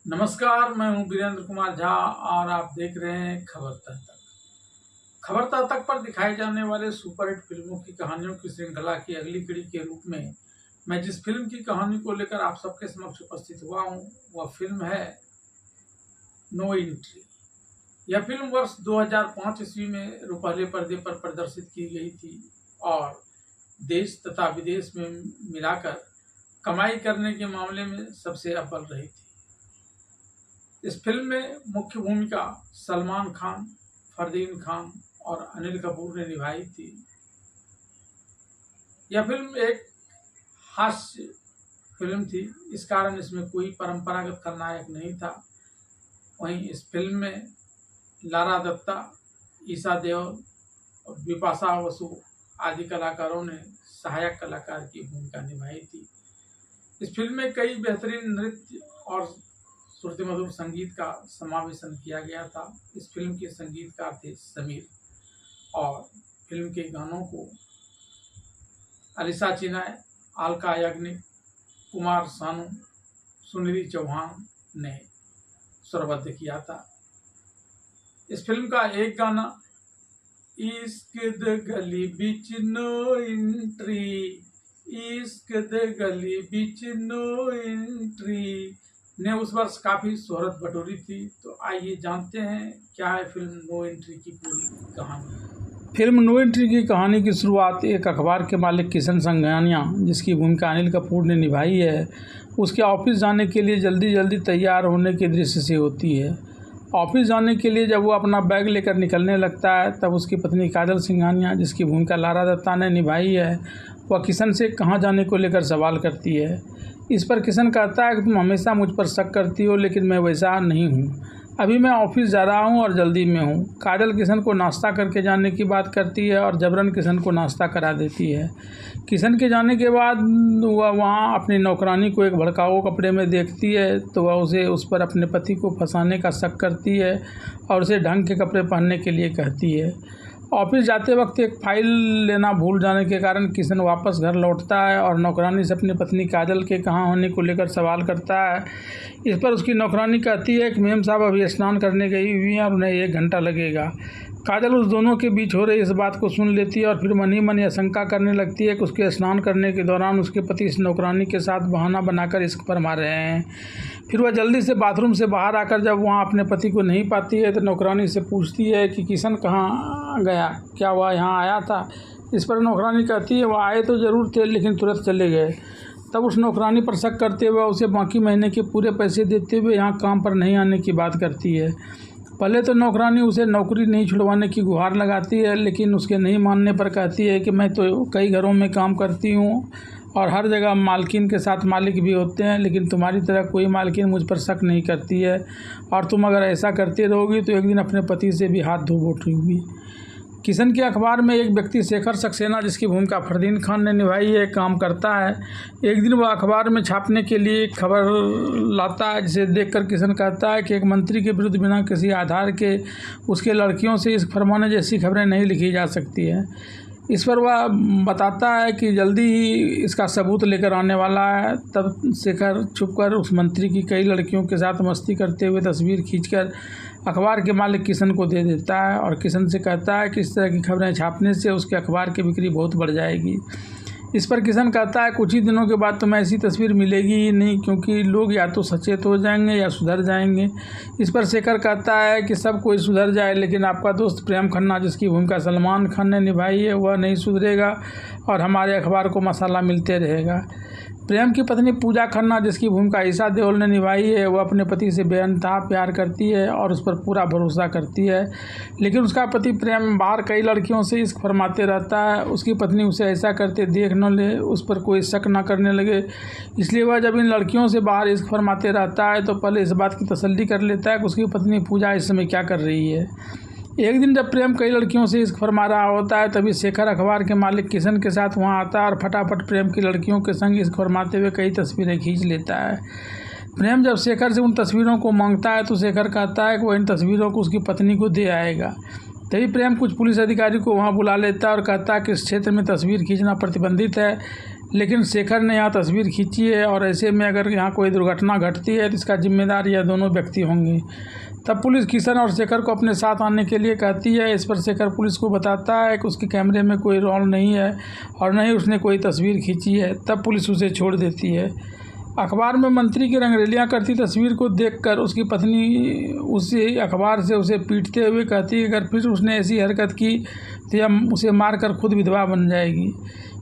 नमस्कार, मैं हूं वीरेंद्र कुमार झा और आप देख रहे हैं खबर तक। खबर तक पर दिखाई जाने वाले सुपरहिट फिल्मों की कहानियों की श्रृंखला की अगली कड़ी के रूप में मैं जिस फिल्म की कहानी को लेकर आप सबके समक्ष उपस्थित हुआ हूं वह फिल्म है नो एंट्री। यह फिल्म वर्ष 2005 ईस्वी में रुपहले पर्दे पर प्रदर्शित की गई थी और देश तथा विदेश में मिलाकर कमाई करने के मामले में सबसे अव्वल रही थी। इस फिल्म में मुख्य भूमिका सलमान खान, फरदीन खान और अनिल कपूर ने निभाई थी। यह फिल्म एक हास्य फिल्म थी, इस कारण इसमें कोई परंपरागत खलनायक नहीं था। वहीं इस फिल्म में लारा दत्ता, ईशा देओल और बिपाशा बसु आदि कलाकारों ने सहायक कलाकार की भूमिका निभाई थी। इस फिल्म में कई बेहतरीन नृत्य और श्रुतिमधुर संगीत का समावेशन किया गया था। इस फिल्म के संगीतकार थे समीर और फिल्म के गानों को अलीशा चिनाय, अलका याग्निक, कुमार सानू, सुनिधि चौहान ने स्वरबद्ध किया था। इस फिल्म का एक गाना इश्क द गली बिच नो एंट्री, इश्क द गली बिच नो एंट्री ने उस वर्ष काफी शोहरत बटोरी थी। तो आइए जानते हैं क्या है फिल्म नो एंट्री की पूरी कहानी। फिल्म नो एंट्री की कहानी की शुरुआत एक अखबार के मालिक किशन संघानिया, जिसकी भूमिका अनिल कपूर ने निभाई है, उसके ऑफिस जाने के लिए जल्दी तैयार होने के दृश्य से होती है। ऑफिस जाने के लिए जब वो अपना बैग लेकर निकलने लगता है तब उसकी पत्नी काजल सिंघानिया, जिसकी भूमिका लारा दत्ता ने निभाई है, वह किशन से कहाँ जाने को लेकर सवाल करती है। इस पर किशन कहता है कि तुम हमेशा मुझ पर शक करती हो, लेकिन मैं वैसा नहीं हूँ। अभी मैं ऑफिस जा रहा हूँ और जल्दी में हूँ। काजल किशन को नाश्ता करके जाने की बात करती है और जबरन किशन को नाश्ता करा देती है। किशन के जाने के बाद वह वहाँ अपनी नौकरानी को एक भड़काऊ कपड़े में देखती है तो वह उस पर अपने पति को फंसाने का शक करती है और उसे ढंग के कपड़े पहनने के लिए कहती है। ऑफिस जाते वक्त एक फाइल लेना भूल जाने के कारण किशन वापस घर लौटता है और नौकरानी से अपनी पत्नी काजल के कहाँ होने को लेकर सवाल करता है। इस पर उसकी नौकरानी कहती है कि मेम साहब अभी स्नान करने गई हुई हैं और उन्हें 1 घंटा लगेगा। काजल उस दोनों के बीच हो रही इस बात को सुन लेती है और फिर मन ही मन यह शंका करने लगती है कि उसके स्नान करने के दौरान उसके पति इस नौकरानी के साथ बहाना बनाकर इश्क फरमा रहे हैं। फिर वह जल्दी से बाथरूम से बाहर आकर जब वहाँ अपने पति को नहीं पाती है तो नौकरानी से पूछती है कि किशन कहाँ गया, क्या वह यहाँ आया था। इस पर नौकरानी कहती है वह आए तो ज़रूर थे लेकिन तुरंत चले गए। तब उस नौकरानी पर शक करते हुए उसे बाकी महीने के पूरे पैसे देते हुए यहाँ काम पर नहीं आने की बात करती है। पहले तो नौकरानी उसे नौकरी नहीं छुड़वाने की गुहार लगाती है, लेकिन उसके नहीं मानने पर कहती है कि मैं तो कई घरों में काम करती हूँ और हर जगह मालकिन के साथ मालिक भी होते हैं, लेकिन तुम्हारी तरह कोई मालकिन मुझ पर शक नहीं करती है और तुम अगर ऐसा करती रहोगी तो एक दिन अपने पति से भी हाथ धो बैठोगी। किशन के अखबार में एक व्यक्ति शेखर सक्सेना, जिसकी भूमिका फरदीन खान ने निभाई है, काम करता है। एक दिन वह अखबार में छापने के लिए एक खबर लाता है जिसे देखकर किशन कहता है कि एक मंत्री के विरुद्ध बिना किसी आधार के उसके लड़कियों से इश्क फरमाने जैसी खबरें नहीं लिखी जा सकती है। इस पर वह बताता है कि जल्दी ही इसका सबूत लेकर आने वाला है। तब शेखर छुपकर उस मंत्री की कई लड़कियों के साथ मस्ती करते हुए तस्वीर खींचकर अखबार के मालिक किशन को दे देता है और किशन से कहता है कि इस तरह की खबरें छापने से उसके अखबार की बिक्री बहुत बढ़ जाएगी। इस पर किशन कहता है कुछ ही दिनों के बाद तुम्हें ऐसी तस्वीर मिलेगी ही नहीं, क्योंकि लोग या तो सचेत हो जाएंगे या सुधर जाएंगे। इस पर शेखर कहता है कि सब कोई सुधर जाए लेकिन आपका दोस्त प्रेम खन्ना, जिसकी भूमिका सलमान खान ने निभाई है, वह नहीं सुधरेगा और हमारे अखबार को मसाला मिलते रहेगा। प्रेम की पत्नी पूजा खन्ना, जिसकी भूमिका ईशा देओल ने निभाई है, वह अपने पति से बेइंतहा प्यार करती है और उस पर पूरा भरोसा करती है, लेकिन उसका पति प्रेम बाहर कई लड़कियों से इश्क फरमाते रहता है। उसकी पत्नी उसे ऐसा करते देख न ले, उस पर कोई शक न करने लगे, इसलिए वह जब इन लड़कियों से बाहर इश्क फरमाते रहता है तो पहले इस बात की तसल्ली कर लेता है कि उसकी पत्नी पूजा इस समय क्या कर रही है। एक दिन जब प्रेम कई लड़कियों से इश्क फरमा रहा होता है तभी शेखर अखबार के मालिक किशन के साथ वहां आता है और फटाफट प्रेम की लड़कियों के संग इश्क फरमाते हुए कई तस्वीरें खींच लेता है। प्रेम जब शेखर से उन तस्वीरों को मांगता है तो शेखर कहता है कि वह इन तस्वीरों को उसकी पत्नी को दे आएगा। तभी प्रेम कुछ पुलिस अधिकारी को वहां बुला लेता है और कहता है कि इस क्षेत्र में तस्वीर खींचना प्रतिबंधित है, लेकिन शेखर ने यहाँ तस्वीर खींची है और ऐसे में अगर यहाँ कोई दुर्घटना घटती है तो इसका जिम्मेदार यह दोनों व्यक्ति होंगे। तब पुलिस किशन और शेखर को अपने साथ आने के लिए कहती है। इस पर शेखर पुलिस को बताता है कि उसके कैमरे में कोई रोल नहीं है और न ही उसने कोई तस्वीर खींची है। तब पुलिस उसे छोड़ देती है। अखबार में मंत्री की रंगरेलियां करती तस्वीर को देखकर उसकी पत्नी उसे अखबार से उसे पीटते हुए कहती है कि अगर फिर उसने ऐसी हरकत की तो यह उसे मारकर खुद विधवा बन जाएगी।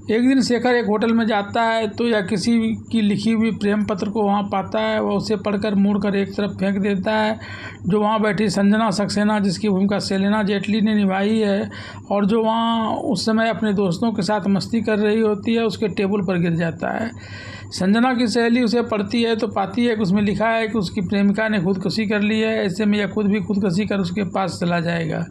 एक दिन शेखर एक होटल में जाता है तो यह किसी की लिखी हुई प्रेम पत्र को वहाँ पाता है। वह उसे पढ़कर मोड़कर एक तरफ फेंक देता है। जो वहाँ बैठी संजना सक्सेना, जिसकी भूमिका सेलेना जेटली ने निभाई है और जो वहाँ उस समय अपने दोस्तों के साथ मस्ती कर रही होती है, उसके टेबल पर गिर जाता है। संजना की सहेली उसे पढ़ती है तो पाती है कि उसमें लिखा है कि उसकी प्रेमिका ने खुदकुशी कर ली है। ऐसे में यह खुद भी खुदकुशी कर उसके पास चला जाएगा।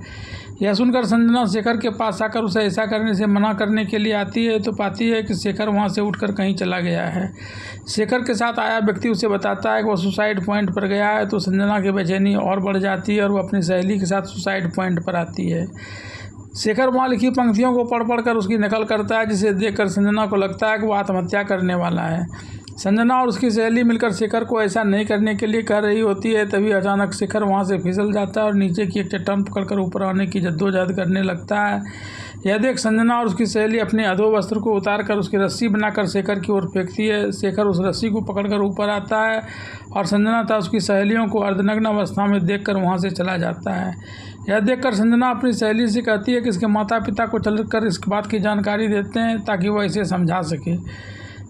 यह सुनकर संजना शेखर के पास आकर उसे ऐसा करने से मना करने के लिए आती है तो पाती है कि शेखर वहां से उठकर कहीं चला गया है। शेखर के साथ आया व्यक्ति उसे बताता है कि वह सुसाइड पॉइंट पर गया है तो संजना की बेचैनी और बढ़ जाती है और वह अपनी सहेली के साथ सुसाइड पॉइंट पर आती है। शेखर वहाँ लिखी पंक्तियों को पढ़ कर उसकी नकल करता है, जिसे देखकर संजना को लगता है कि वह आत्महत्या करने वाला है। संजना और उसकी सहेली मिलकर शेखर को ऐसा नहीं करने के लिए कह रही होती है। तभी अचानक शेखर वहां से फिसल जाता है और नीचे की एक चट्टान पकड़कर ऊपर आने की जद्दोजहद करने लगता है। यह देख संजना और उसकी सहेली अपने अधो वस्त्र को उतारकर उसकी रस्सी बनाकर शेखर की ओर फेंकती है। शेखर उस रस्सी को पकड़कर ऊपर आता है और संजना तथा उसकी सहेलियों को अर्धनग्न अवस्था में देखकर वहां से चला जाता है। यह देखकर संजना अपनी सहेली से कहती है कि इसके माता पिता को चलकर इस बात की जानकारी देते हैं ताकि वह इसे समझा सके।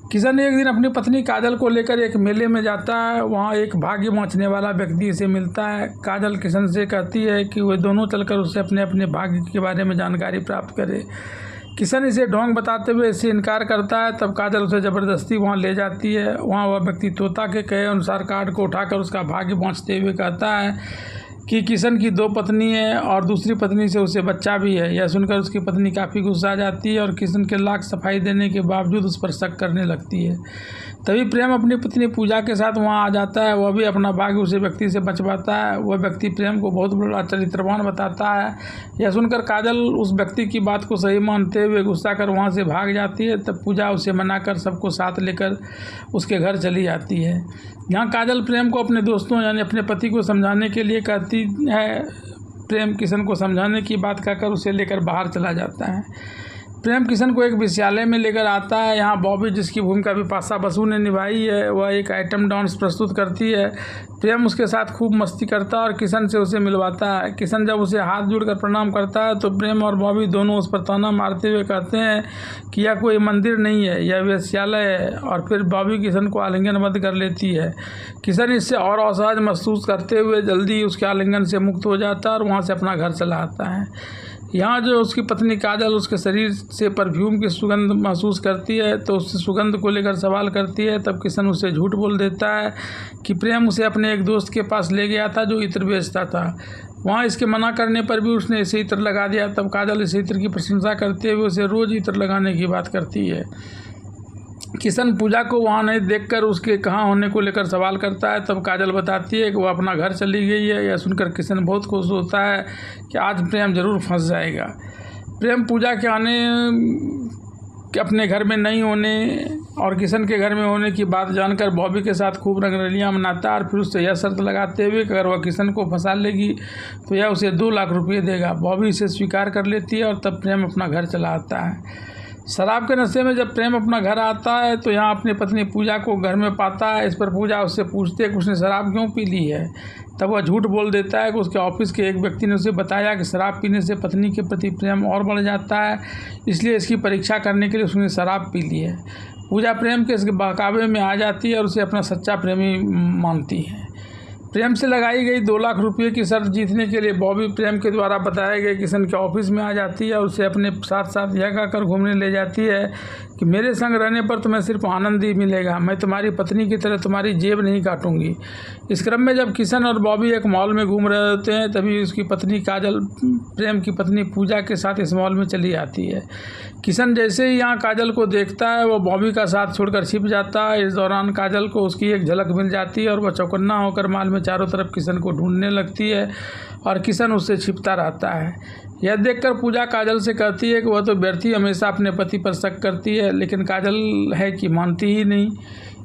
किशन एक दिन अपनी पत्नी काजल को लेकर एक मेले में जाता है। वहाँ एक भाग्य बाँचने वाला व्यक्ति से मिलता है। काजल किशन से कहती है कि वे दोनों चलकर उससे अपने अपने भाग्य के बारे में जानकारी प्राप्त करे। किशन इसे ढोंग बताते हुए इससे इनकार करता है। तब काजल उसे ज़बरदस्ती वहाँ ले जाती है। वहाँ वह व्यक्ति तोता के कहे अनुसार कार्ड को उठाकर उसका भाग्य बाँचते हुए कहता है कि किशन की 2 पत्नी है और दूसरी पत्नी से उसे बच्चा भी है। यह सुनकर उसकी पत्नी काफ़ी गुस्सा आ जाती है और किशन के लाख सफाई देने के बावजूद उस पर शक करने लगती है। तभी प्रेम अपनी पत्नी पूजा के साथ वहां आ जाता है। वह भी अपना भाग्य उसे व्यक्ति से बचवाता है। वह व्यक्ति प्रेम को बहुत बड़ा चरित्रवान बताता है। यह सुनकर काजल उस व्यक्ति की बात को सही मानते हुए गुस्सा कर वहाँ से भाग जाती है। तब पूजा उसे मनाकर सबको साथ लेकर उसके घर चली जाती है। यहाँ काजल प्रेम को अपने दोस्तों यानी अपने पति को समझाने के लिए कहती है। प्रेम किशन को समझाने की बात कहकर उसे लेकर बाहर चला जाता है। प्रेम किशन को एक विद्यालय में लेकर आता है। यहाँ बॉबी, जिसकी भूमिका बिपाशा बसु ने निभाई है, वह एक आइटम डांस प्रस्तुत करती है। प्रेम उसके साथ खूब मस्ती करता है और किशन से उसे मिलवाता है। किशन जब उसे हाथ जोड़कर प्रणाम करता है तो प्रेम और बॉबी दोनों उस पर ताना मारते हुए कहते हैं कि यह कोई मंदिर नहीं है, यह वेश्यालय है। और फिर बॉबी किशन को आलिंगनबद्ध कर लेती है। किशन इससे और असहज महसूस करते हुए जल्दी उसके आलिंगन से मुक्त हो जाता है और वहाँ से अपना घर चला आता है। यहाँ जो उसकी पत्नी काजल उसके शरीर से परफ्यूम की सुगंध महसूस करती है तो उससे सुगंध को लेकर सवाल करती है। तब किशन उसे झूठ बोल देता है कि प्रेम उसे अपने एक दोस्त के पास ले गया था जो इत्र बेचता था। वहाँ इसके मना करने पर भी उसने इसे इत्र लगा दिया। तब काजल इस इत्र की प्रशंसा करते हुए उसे रोज़ इत्र लगाने की बात करती है। किशन पूजा को वहाँ नहीं देखकर उसके कहाँ होने को लेकर सवाल करता है। तब काजल बताती है कि वह अपना घर चली गई है। यह सुनकर किशन बहुत खुश होता है कि आज प्रेम जरूर फंस जाएगा। प्रेम पूजा के आने कि अपने घर में नहीं होने और किशन के घर में होने की बात जानकर बॉबी के साथ खूब रंगरलियाँ मनाता है और फिर उससे यह शर्त लगाते हुए कि अगर वह किशन को फंसा लेगी तो यह उसे 2 लाख रुपये देगा। बॉबी इसे स्वीकार कर लेती है और तब प्रेम अपना घर चला आता है। शराब के नशे में जब प्रेम अपना घर आता है तो यहाँ अपनी पत्नी पूजा को घर में पाता है। इस पर पूजा उससे पूछती है कि उसने शराब क्यों पी ली है। तब वह झूठ बोल देता है कि उसके ऑफिस के एक व्यक्ति ने उसे बताया कि शराब पीने से पत्नी के प्रति प्रेम और बढ़ जाता है, इसलिए इसकी परीक्षा करने के लिए उसने शराब पी ली है। पूजा प्रेम के इस बहकावे में आ जाती है और उसे अपना सच्चा प्रेमी मानती है। प्रेम से लगाई गई 2 लाख रुपये की शर्त जीतने के लिए बॉबी प्रेम के द्वारा बताए गए किशन के ऑफिस में आ जाती है और उसे अपने साथ साथ यह कहकर घूमने ले जाती है कि मेरे संग रहने पर तुम्हें सिर्फ आनंद ही मिलेगा, मैं तुम्हारी पत्नी की तरह तुम्हारी जेब नहीं काटूंगी। इस क्रम में जब किशन और बॉबी एक मॉल में घूम रहे होते हैं तभी उसकी पत्नी काजल प्रेम की पत्नी पूजा के साथ इस मॉल में चली आती है। किशन जैसे ही यहाँ काजल को देखता है वो बॉबी का साथ छोड़कर छिप जाता है। इस दौरान काजल को उसकी एक झलक मिल जाती है और वह चौकन्ना होकर मॉल में चारों तरफ किशन को ढूंढने लगती है और किशन उससे छिपता रहता है। यह देखकर पूजा काजल से कहती है कि वह तो व्यर्थ ही हमेशा अपने पति पर शक करती है, लेकिन काजल है कि मानती ही नहीं।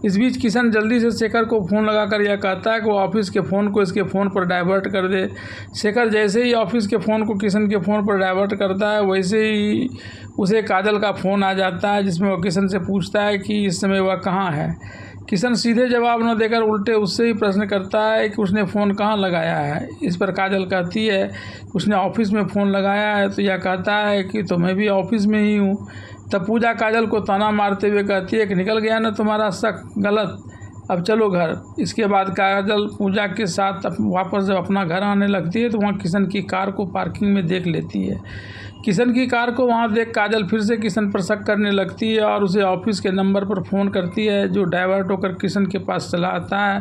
इस बीच किशन जल्दी से शेखर को फ़ोन लगाकर यह कहता है कि वो ऑफिस के फ़ोन को इसके फ़ोन पर डाइवर्ट कर दे। शेखर जैसे ही ऑफिस के फ़ोन को किशन के फ़ोन पर डाइवर्ट करता है, वैसे ही उसे काजल का फ़ोन आ जाता है, जिसमें वह किशन से पूछता है कि इस समय वह कहाँ है। किशन सीधे जवाब न देकर उल्टे उससे ही प्रश्न करता है कि उसने फ़ोन कहाँ लगाया है। इस पर काजल कहती है उसने ऑफिस में फ़ोन लगाया है, तो यह कहता है कि तो मैं भी ऑफिस में ही हूँ। तब पूजा काजल को ताना मारते हुए कहती है कि निकल गया ना तुम्हारा शक गलत, अब चलो घर। इसके बाद काजल पूजा के साथ वापस जब अपना घर आने लगती है तो वहाँ किशन की कार को पार्किंग में देख लेती है। किशन की कार को वहाँ देख काजल फिर से किशन पर शक करने लगती है और उसे ऑफिस के नंबर पर फ़ोन करती है, जो डाइवर्ट होकर किशन के पास चला आता है।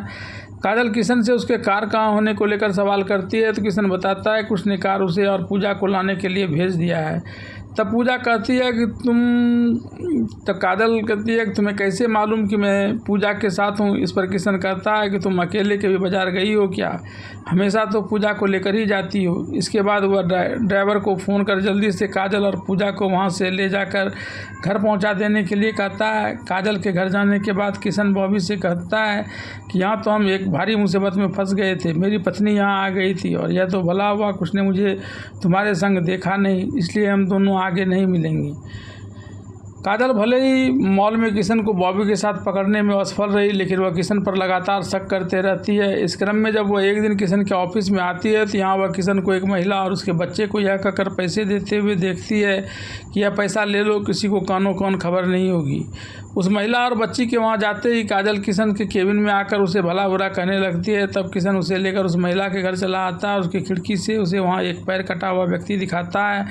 काजल किशन से उसके कार कहाँ होने को लेकर सवाल करती है, तो किशन बताता है कि उसने कार उसे और पूजा को लाने के लिए भेज दिया है। तब पूजा कहती है कि काजल कहती है कि तुम्हें कैसे मालूम कि मैं पूजा के साथ हूँ। इस पर किशन कहता है कि तुम अकेले कभी बाजार गई हो क्या, हमेशा तो पूजा को लेकर ही जाती हो। इसके बाद वह ड्राइवर को फ़ोन कर जल्दी से काजल और पूजा को वहाँ से ले जाकर घर पहुँचा देने के लिए कहता है। काजल के घर जाने के बाद किशन बॉबी से कहता है कि यहाँ तो हम एक भारी मुसीबत में फंस गए थे, मेरी पत्नी यहाँ आ गई थी और यह तो भला हुआ कि उसने मुझे तुम्हारे संग देखा नहीं, इसलिए हम दोनों आगे नहीं मिलेंगी। काजल भले ही मॉल में किशन को बॉबी के साथ पकड़ने में असफल रही, लेकिन वह किशन पर लगातार शक करते रहती है। इस क्रम में जब वह एक दिन किशन के ऑफिस में आती है तो यहाँ वह किशन को एक महिला और उसके बच्चे को यह कहकर पैसे देते हुए देखती है कि यह पैसा ले लो, किसी को कानो कान खबर नहीं होगी। उस महिला और बच्ची के वहाँ जाते ही काजल किशन के केबिन में आकर उसे भला बुरा कहने लगती है। तब किशन उसे लेकर उस महिला के घर चला आता है और उसकी खिड़की से उसे वहाँ एक पैर कटा हुआ व्यक्ति दिखाता है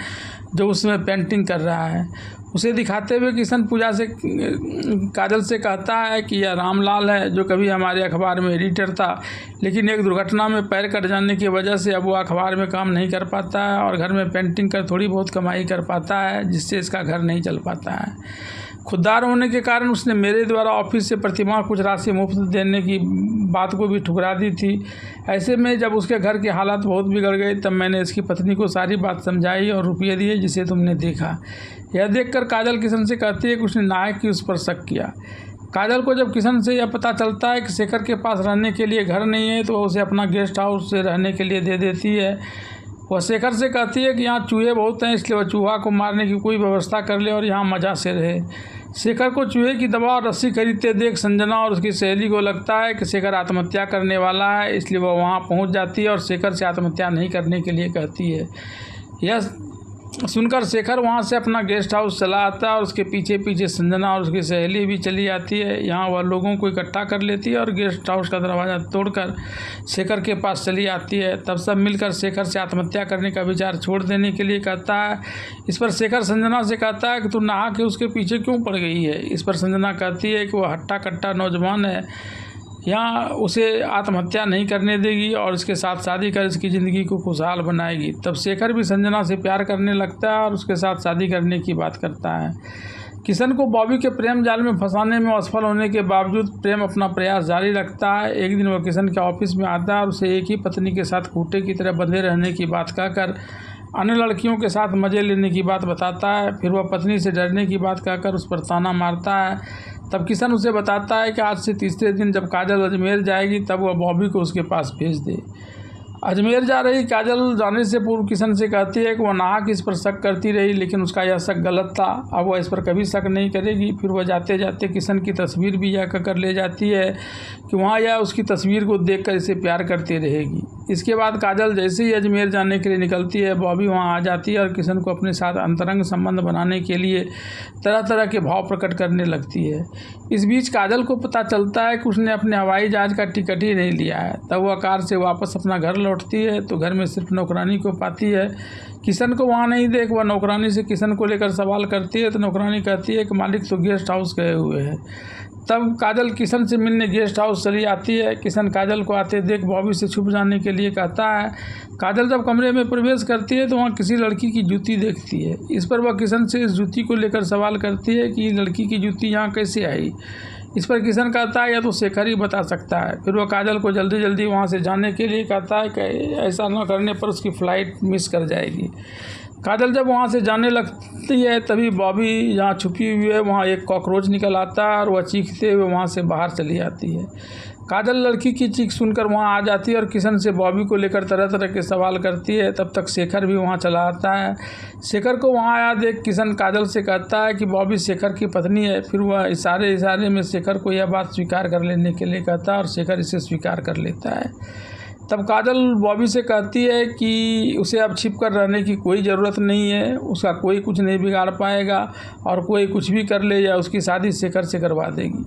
जो उसमें पेंटिंग कर रहा है। उसे दिखाते हुए किशन पूजा से काजल से कहता है कि यह रामलाल है, जो कभी हमारे अखबार में एडिटर था, लेकिन एक दुर्घटना में पैर कट जाने की वजह से अब वो अखबार में काम नहीं कर पाता है और घर में पेंटिंग कर थोड़ी बहुत कमाई कर पाता है, जिससे इसका घर नहीं चल पाता है। खुददार होने के कारण उसने मेरे द्वारा ऑफिस से प्रतिमाह कुछ राशि मुफ्त देने की बात को भी ठुकरा दी थी। ऐसे में जब उसके घर की हालत बहुत बिगड़ गई तब मैंने इसकी पत्नी को सारी बात समझाई और रुपये दिए, जिसे तुमने देखा। यह देखकर काजल किशन से कहती है कि उसने नायक की उस पर शक किया। काजल को जब किशन से यह पता चलता है कि शेखर के पास रहने के लिए घर नहीं है तो वह उसे अपना गेस्ट हाउस से रहने के लिए दे देती है। वह शेखर से कहती है कि यहाँ चूहे बहुत हैं, इसलिए वह चूहा को मारने की कोई व्यवस्था कर ले और यहाँ मज़ा से रहे। शेखर को चूहे की दवा और रस्सी खरीदते देख संजना और उसकी सहेली को लगता है कि शेखर आत्महत्या करने वाला है, इसलिए वह वहाँ पहुँच जाती है और शेखर से आत्महत्या नहीं करने के लिए कहती है। यह सुनकर शेखर वहाँ से अपना गेस्ट हाउस चला आता है और उसके पीछे पीछे संजना और उसकी सहेली भी चली आती है। यहाँ वह लोगों को इकट्ठा कर लेती है और गेस्ट हाउस का दरवाज़ा तोड़कर शेखर के पास चली आती है। तब सब मिलकर शेखर से आत्महत्या करने का विचार छोड़ देने के लिए कहता है। इस पर शेखर संजना से कहता है कि तू नहा के उसके पीछे क्यों पड़ गई है। इस पर संजना कहती है कि वह हट्टा कट्टा नौजवान है, यहाँ उसे आत्महत्या नहीं करने देगी और इसके साथ शादी कर इसकी ज़िंदगी को खुशहाल बनाएगी। तब शेखर भी संजना से प्यार करने लगता है और उसके साथ शादी करने की बात करता है। किशन को बॉबी के प्रेम जाल में फंसाने में असफल होने के बावजूद प्रेम अपना प्रयास जारी रखता है। एक दिन वह किशन के ऑफिस में आता है और उसे एक ही पत्नी के साथ खूंटे की तरह बंधे रहने की बात कहकर अन्य लड़कियों के साथ मज़े लेने की बात बताता है। फिर वह पत्नी से डरने की बात कहकर उस पर ताना मारता है। तब किशन उसे बताता है कि आज से तीसरे दिन जब काजल अजमेर जाएगी तब वह बॉबी को उसके पास भेज दे। अजमेर जा रही काजल जाने से पूर्व किशन से कहती है कि वह नाहक इस पर शक करती रही, लेकिन उसका यह शक गलत था। अब वह इस पर कभी शक नहीं करेगी। फिर वह जाते जाते किशन की तस्वीर भी यह कहकर ले जाती है कि वहाँ यह उसकी तस्वीर को देखकर इसे प्यार करती रहेगी। इसके बाद काजल जैसे ही अजमेर जाने के लिए निकलती है, बॉबी वहाँ आ जाती है और किशन को अपने साथ अंतरंग संबंध बनाने के लिए तरह तरह के भाव प्रकट करने लगती है। इस बीच काजल को पता चलता है कि उसने अपने हवाई जहाज़ का टिकट ही नहीं लिया है। तब वह कार से वापस अपना घर लौटती है तो घर में सिर्फ नौकरानी को पाती है। किशन को वहाँ नहीं देख वह नौकरानी से किशन को लेकर सवाल करती है तो नौकरानी कहती है कि मालिक तो गेस्ट हाउस गए हुए हैं। तब काजल किशन से मिलने गेस्ट हाउस चली आती है। किशन काजल को आते देख बॉबी से छुप जाने के लिए कहता है। काजल जब कमरे में प्रवेश करती है तो वहाँ किसी लड़की की जूती देखती है। इस पर वह किशन से इस जूती को लेकर सवाल करती है कि लड़की की जूती यहाँ कैसे आई। इस पर किशन कहता है या तो शेखर ही बता सकता है। फिर वह काजल को जल्दी जल्दी वहाँ से जाने के लिए कहता है कि ऐसा न करने पर उसकी फ़्लाइट मिस कर जाएगी। काजल जब वहाँ से जाने लगती है तभी बॉबी जहाँ छुपी हुई है वहाँ एक कॉकरोच निकल आता है और वह चीखते हुए वहाँ से बाहर चली आती है। काजल लड़की की चीख सुनकर वहाँ आ जाती है और किशन से बॉबी को लेकर तरह तरह के सवाल करती है। तब तक शेखर भी वहाँ चला आता है। शेखर को वहाँ आया देख किशन काजल से कहता है कि बॉबी शेखर की पत्नी है। फिर वह इशारे में शेखर को यह बात स्वीकार कर लेने के लिए कहता है और शेखर इसे स्वीकार कर लेता है। तब काजल बॉबी से कहती है कि उसे अब छिप कर रहने की कोई ज़रूरत नहीं है, उसका कोई कुछ नहीं बिगाड़ पाएगा और कोई कुछ भी कर ले या उसकी शादी शेखर से करवा देगी।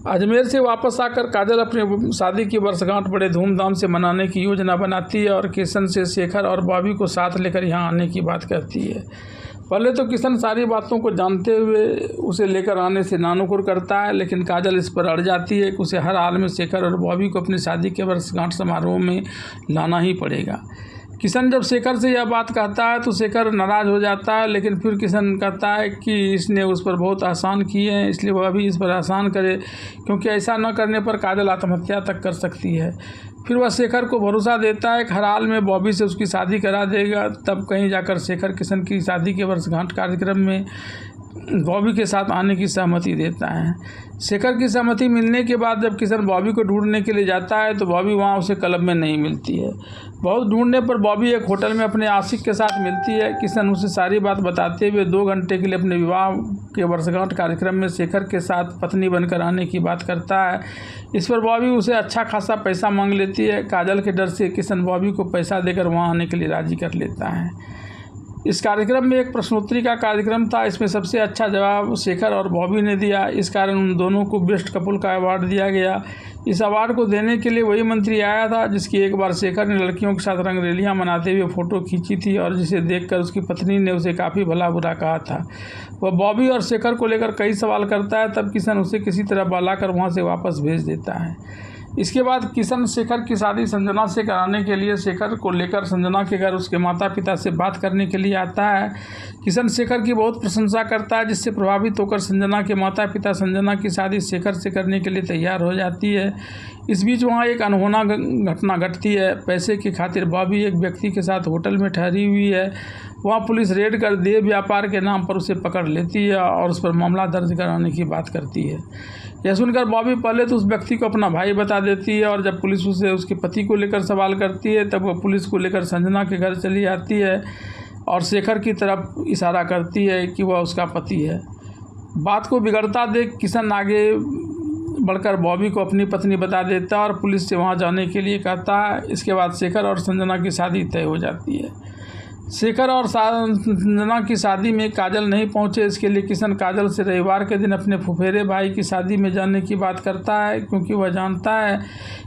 अजमेर से वापस आकर काजल अपने शादी की वर्षगांठ बड़े धूमधाम से मनाने की योजना बनाती है और किशन से शेखर और बॉबी को साथ लेकर यहाँ आने की बात कहती है। पहले तो किशन सारी बातों को जानते हुए उसे लेकर आने से नानुकुर करता है, लेकिन काजल इस पर अड़ जाती है कि उसे हर हाल में शेखर और बॉबी को अपनी शादी के वर्षगांठ समारोह में लाना ही पड़ेगा। किशन जब शेखर से यह बात कहता है तो शेखर नाराज़ हो जाता है, लेकिन फिर किशन कहता है कि इसने उस पर बहुत आसान किए हैं, इसलिए वह भी इस पर आसान करे, क्योंकि ऐसा न करने पर काजल आत्महत्या तक कर सकती है। फिर वह शेखर को भरोसा देता है कि हर हाल में बॉबी से उसकी शादी करा देगा। तब कहीं जाकर शेखर किशन की शादी के वर्षगांठ कार्यक्रम में बॉबी के साथ आने की सहमति देता है। शेखर की सहमति मिलने के बाद जब किशन बॉबी को ढूंढने के लिए जाता है तो बॉबी वहाँ उसे क्लब में नहीं मिलती है। बहुत ढूंढने पर बॉबी एक होटल में अपने आशिक के साथ मिलती है। किशन उसे सारी बात बताते हुए 2 घंटे के लिए अपने विवाह के वर्षगांठ कार्यक्रम में शेखर के साथ पत्नी बनकर आने की बात करता है। इस पर बॉबी उसे अच्छा खासा पैसा मांग लेती है। काजल के डर से किशन बॉबी को पैसा देकर वहाँ आने के लिए राजी कर लेता है। इस कार्यक्रम में एक प्रश्नोत्तरी का कार्यक्रम था। इसमें सबसे अच्छा जवाब शेखर और बॉबी ने दिया, इस कारण उन दोनों को बेस्ट कपल का अवार्ड दिया गया। इस अवार्ड को देने के लिए वही मंत्री आया था जिसकी एक बार शेखर ने लड़कियों के साथ रंगरेलियां मनाते हुए फ़ोटो खींची थी और जिसे देखकर उसकी पत्नी ने उसे काफ़ी भला बुरा कहा था। वह बॉबी और शेखर को लेकर कई सवाल करता है। तब किशन उसे किसी तरह बहलाकर वहाँ से वापस भेज देता है। इसके बाद किशन शेखर की शादी संजना से कराने के लिए शेखर को लेकर संजना के घर उसके माता पिता से बात करने के लिए आता है। किशन शेखर की बहुत प्रशंसा करता है, जिससे प्रभावित होकर संजना के माता पिता संजना की शादी शेखर से करने के लिए तैयार हो जाती है। इस बीच वहाँ एक अनहोना घटना घटती है। पैसे की खातिर बॉबी एक व्यक्ति के साथ होटल में ठहरी हुई है। वहाँ पुलिस रेड कर देह व्यापार के नाम पर उसे पकड़ लेती है और उस पर मामला दर्ज कराने की बात करती है। यह सुनकर बॉबी पहले तो उस व्यक्ति को अपना भाई बता देती है और जब पुलिस उसे उसके पति को लेकर सवाल करती है तब वह पुलिस को लेकर संजना के घर चली आती है और शेखर की तरफ इशारा करती है कि वह उसका पति है। बात को बिगड़ता देख किशन आगे बढ़कर बॉबी को अपनी पत्नी बता देता है और पुलिस से वहां जाने के लिए कहता है। इसके बाद शेखर और संजना की शादी तय हो जाती है। शेखर और संजना की शादी में काजल नहीं पहुंचे, इसके लिए किशन काजल से रविवार के दिन अपने फुफेरे भाई की शादी में जाने की बात करता है, क्योंकि वह जानता है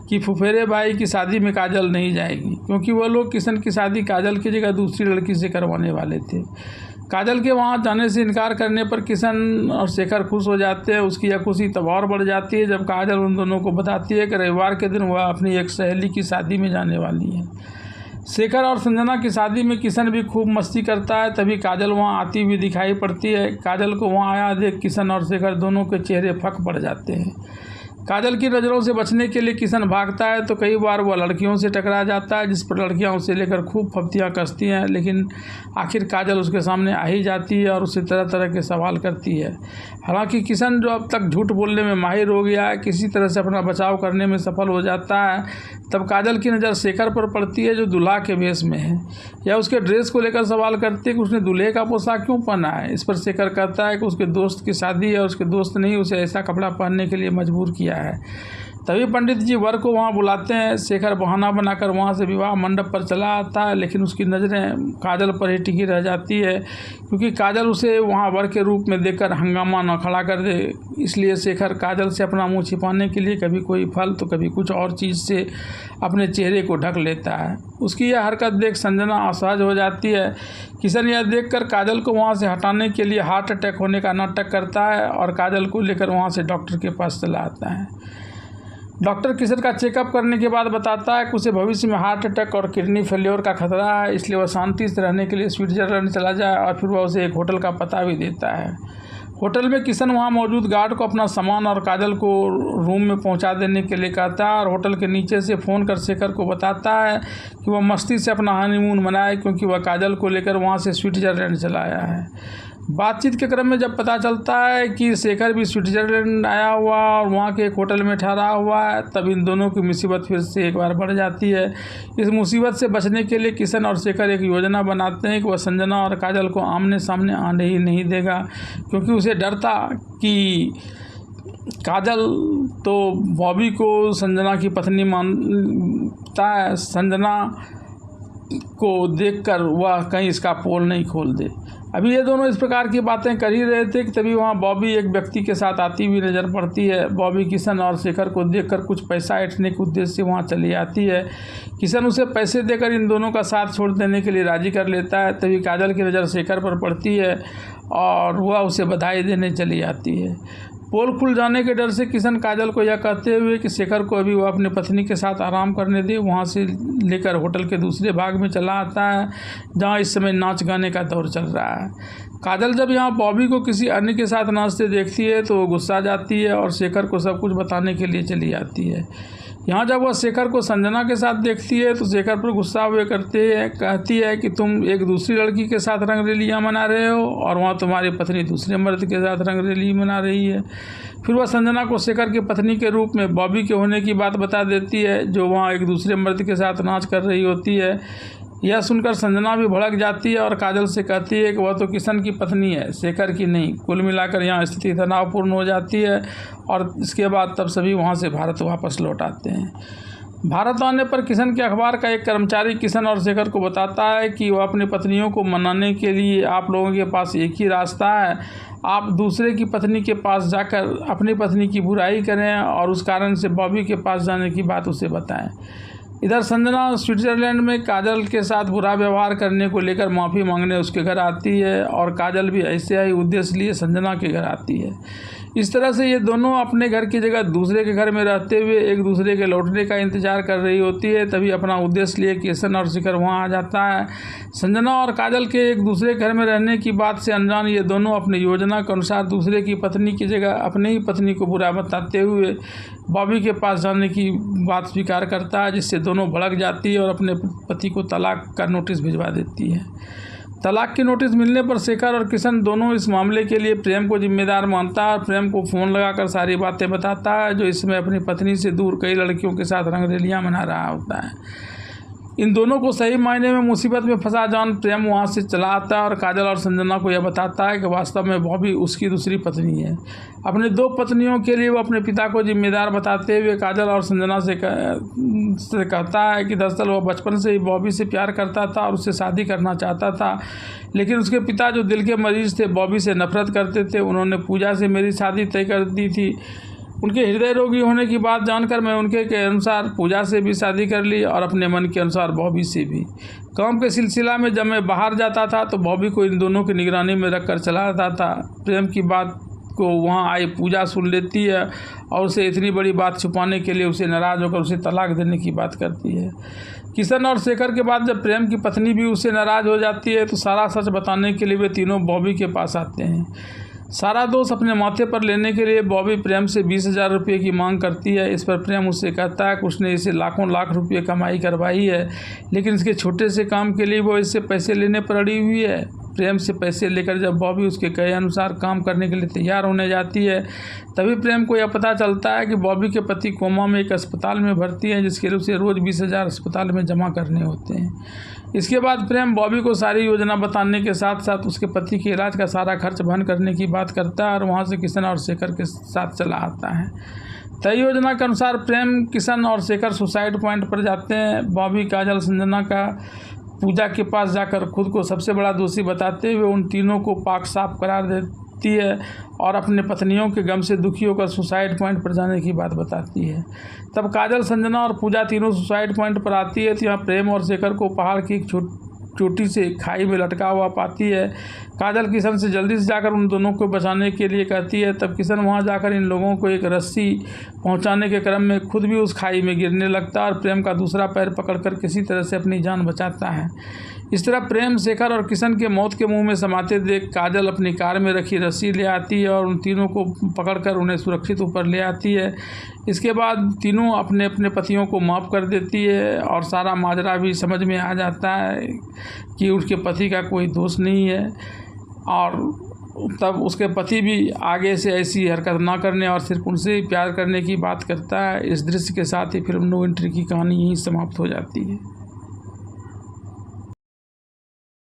कि फुफेरे भाई की शादी में काजल नहीं जाएगी, क्योंकि वह लोग किशन की शादी काजल की जगह दूसरी लड़की से करवाने वाले थे। काजल के वहाँ जाने से इनकार करने पर किशन और शेखर खुश हो जाते हैं। उसकी यह खुशी तब और बढ़ जाती है जब काजल उन दोनों को बताती है कि रविवार के दिन वह अपनी एक सहेली की शादी में जाने वाली है। शेखर और संजना की शादी में किशन भी खूब मस्ती करता है। तभी काजल वहाँ आती हुई दिखाई पड़ती है। काजल को वहाँ आया देख किशन और शेखर दोनों के चेहरे फक पड़ जाते हैं। काजल की नज़रों से बचने के लिए किशन भागता है तो कई बार वह लड़कियों से टकरा जाता है, जिस पर लड़कियां उसे लेकर खूब फप्तियां कसती हैं, लेकिन आखिर काजल उसके सामने आ ही जाती है और उससे तरह तरह के सवाल करती है। हालांकि किशन जो अब तक झूठ बोलने में माहिर हो गया है, किसी तरह से अपना बचाव करने में सफल हो जाता है। तब काजल की नज़र शेखर पर पड़ती है जो दूल्हा के वेश में है। यह उसके ड्रेस को लेकर सवाल करती है कि उसने दूल्हे का पोशाक क्यों पहना है। इस पर शेखर कहता है कि उसके दोस्त की शादी है और उसके दोस्त ने उसे ऐसा कपड़ा पहनने के लिए मजबूर किया है। तभी पंडित जी वर को वहाँ बुलाते हैं। शेखर बहाना बनाकर वहाँ से विवाह मंडप पर चला आता है, लेकिन उसकी नज़रें काजल पर ही टिकी रह जाती है, क्योंकि काजल उसे वहाँ वर के रूप में देखकर हंगामा न खड़ा कर दे। इसलिए शेखर काजल से अपना मुंह छिपाने के लिए कभी कोई फल तो कभी कुछ और चीज़ से अपने चेहरे को ढक लेता है। उसकी यह हरकत देख संजना असहज हो जाती है। किशन यह देखकर काजल को वहाँ से हटाने के लिए हार्ट अटैक होने का नाटक करता है और काजल को लेकर वहाँ से डॉक्टर के पास चला आता है। डॉक्टर किशन का चेकअप करने के बाद बताता है कि उसे भविष्य में हार्ट अटैक और किडनी फेल्योर का खतरा है, इसलिए वह शांति से रहने के लिए स्विट्जरलैंड चला जाए और फिर वह उसे एक होटल का पता भी देता है। होटल में किशन वहाँ मौजूद गार्ड को अपना सामान और काजल को रूम में पहुँचा देने के लिए कहता है और होटल के नीचे से फ़ोन कर शेखर को बताता है कि वह मस्ती से अपना हनीमून मनाए, क्योंकि वह काजल को लेकर वहाँ से स्विट्ज़रलैंड चला आया है। बातचीत के क्रम में जब पता चलता है कि शेखर भी स्विट्ज़रलैंड आया हुआ और वहाँ के एक होटल में ठहरा हुआ है, तब इन दोनों की मुसीबत फिर से एक बार बढ़ जाती है। इस मुसीबत से बचने के लिए किशन और शेखर एक योजना बनाते हैं कि वह संजना और काजल को आमने सामने आने ही नहीं देगा, क्योंकि उसे डर था कि काजल तो बॉबी को संजना की पत्नी मानता है, संजना को देखकर वह कहीं इसका पोल नहीं खोल दे। अभी ये दोनों इस प्रकार की बातें कर ही रहे थे कि तभी वहाँ बॉबी एक व्यक्ति के साथ आती हुई नज़र पड़ती है। बॉबी किशन और शेखर को देखकर कुछ पैसा ऐंठने के उद्देश्य से वहाँ चली आती है। किशन उसे पैसे देकर इन दोनों का साथ छोड़ देने के लिए राज़ी कर लेता है। तभी काजल की नज़र शेखर पर पड़ती है और वह उसे बधाई देने चली आती है। पोल खुल जाने के डर से किशन काजल को यह कहते हुए कि शेखर को अभी वह अपनी पत्नी के साथ आराम करने दे, वहाँ से लेकर होटल के दूसरे भाग में चला आता है, जहाँ इस समय नाच गाने का दौर चल रहा है। काजल जब यहाँ बॉबी को किसी अन्य के साथ नाचते देखती है तो वो गुस्सा जाती है और शेखर को सब कुछ बताने के लिए चली आती है। यहाँ जब वह शेखर को संजना के साथ देखती है तो शेखर पर गुस्सा हुए कहती है कि तुम एक दूसरी लड़की के साथ रंगरेलियाँ मना रहे हो और वहाँ तुम्हारी पत्नी दूसरे मर्द के साथ रंगरेली मना रही है। फिर वह संजना को शेखर की पत्नी के रूप में बॉबी के होने की बात बता देती है, जो वहाँ एक दूसरे मर्द के साथ नाच कर रही होती है। यह सुनकर संजना भी भड़क जाती है और काजल से कहती है कि वह तो किशन की पत्नी है, शेखर की नहीं। कुल मिलाकर यहाँ स्थिति तनावपूर्ण हो जाती है और इसके बाद तब सभी वहाँ से भारत वापस लौट आते हैं। भारत आने पर किशन के अखबार का एक कर्मचारी किशन और शेखर को बताता है कि वह अपनी पत्नियों को मनाने के लिए आप लोगों के पास एक ही रास्ता है, आप दूसरे की पत्नी के पास जाकर अपनी पत्नी की बुराई करें और उस कारण से बॉबी के पास जाने की बात उसे बताएं। इधर संजना स्विट्ज़रलैंड में काजल के साथ बुरा व्यवहार करने को लेकर माफ़ी मांगने उसके घर आती है और काजल भी ऐसे ही उद्देश्य लिए संजना के घर आती है। इस तरह से ये दोनों अपने घर की जगह दूसरे के घर में रहते हुए एक दूसरे के लौटने का इंतजार कर रही होती है। तभी अपना उद्देश्य लिए किशन और शेखर वहाँ आ जाता है। संजना और काजल के एक दूसरे घर में रहने की बात से अनजान ये दोनों अपनी योजना के अनुसार दूसरे की पत्नी की जगह अपने ही पत्नी को बुरा बताते हुए बॉबी के पास जाने की बात स्वीकार करता है, जिससे दोनों भड़क जाती है और अपने पति को तलाक का नोटिस भिजवा देती है। तलाक की नोटिस मिलने पर शेखर और किशन दोनों इस मामले के लिए प्रेम को जिम्मेदार मानता है और प्रेम को फ़ोन लगाकर सारी बातें बताता है, जो इसमें अपनी पत्नी से दूर कई लड़कियों के साथ रंगरेलियाँ मना रहा होता है। इन दोनों को सही मायने में मुसीबत में फंसा जान प्रेम वहाँ से चला आता है और काजल और संजना को यह बताता है कि वास्तव में बॉबी उसकी दूसरी पत्नी है। अपनी दो पत्नियों के लिए वो अपने पिता को जिम्मेदार बताते हुए काजल और संजना से कहता है कि दरअसल वह बचपन से ही बॉबी से प्यार करता था और उससे शादी करना चाहता था, लेकिन उसके पिता जो दिल के मरीज थे बॉबी से नफरत करते थे। उन्होंने पूजा से मेरी शादी तय कर दी थी। उनके हृदय रोगी होने की बात जानकर मैं उनके के अनुसार पूजा से भी शादी कर ली और अपने मन के अनुसार बॉबी से भी। काम के सिलसिला में जब मैं बाहर जाता था तो बॉबी को इन दोनों की निगरानी में रखकर चला जाता था। प्रेम की बात को वहाँ आई पूजा सुन लेती है और उसे इतनी बड़ी बात छुपाने के लिए उसे नाराज़ होकर उसे तलाक देने की बात करती है। किशन और शेखर के बाद जब प्रेम की पत्नी भी उससे नाराज़ हो जाती है तो सारा सच बताने के लिए वे तीनों बॉबी के पास आते हैं। सारा दोष अपने माथे पर लेने के लिए बॉबी प्रेम से 20,000 रुपये की मांग करती है। इस पर प्रेम उससे कहता है कि उसने इसे लाखों लाख रुपये कमाई करवाई है, लेकिन इसके छोटे से काम के लिए वो इससे पैसे लेने पर अड़ी हुई है। प्रेम से पैसे लेकर जब बॉबी उसके कहे अनुसार काम करने के लिए तैयार होने जाती है, तभी प्रेम को यह पता चलता है कि बॉबी के पति कोमा में एक अस्पताल में भर्ती हैं, जिसके लिए उसे रोज़ 20,000 अस्पताल में जमा करने होते हैं। इसके बाद प्रेम बॉबी को सारी योजना बताने के साथ साथ उसके पति के इलाज का सारा खर्च वहन करने की बात करता है और वहाँ से किशन और शेखर के साथ चला आता है। तय योजना के अनुसार प्रेम, किशन और शेखर सुसाइड पॉइंट पर जाते हैं। बॉबी काजल संजना का पूजा के पास जाकर खुद को सबसे बड़ा दोषी बताते हुए उन तीनों को पाक साफ करार देती है और अपने पत्नियों के गम से दुखी होकर सुसाइड पॉइंट पर जाने की बात बताती है। तब काजल, संजना और पूजा तीनों सुसाइड पॉइंट पर आती है तो यहाँ प्रेम और शेखर को पहाड़ की एक चोटी से खाई में लटका हुआ पाती है। काजल किशन से जल्दी से जाकर उन दोनों को बचाने के लिए कहती है। तब किशन वहां जाकर इन लोगों को एक रस्सी पहुंचाने के क्रम में खुद भी उस खाई में गिरने लगता है और प्रेम का दूसरा पैर पकड़कर किसी तरह से अपनी जान बचाता है। इस तरह प्रेम, शेखर और किशन के मौत के मुंह में समाते देख काजल अपनी कार में रखी रस्सी ले आती है और उन तीनों को पकड़कर उन्हें सुरक्षित ऊपर ले आती है। इसके बाद तीनों अपने अपने पतियों को माफ़ कर देती है और सारा माजरा भी समझ में आ जाता है कि उसके पति का कोई दोष नहीं है। और तब उसके पति भी आगे से ऐसी हरकत ना करने और सिर्फ उनसे ही प्यार करने की बात करता है। इस दृश्य के साथ ही फिल्म नो एंट्री की कहानी यहीं समाप्त हो जाती है।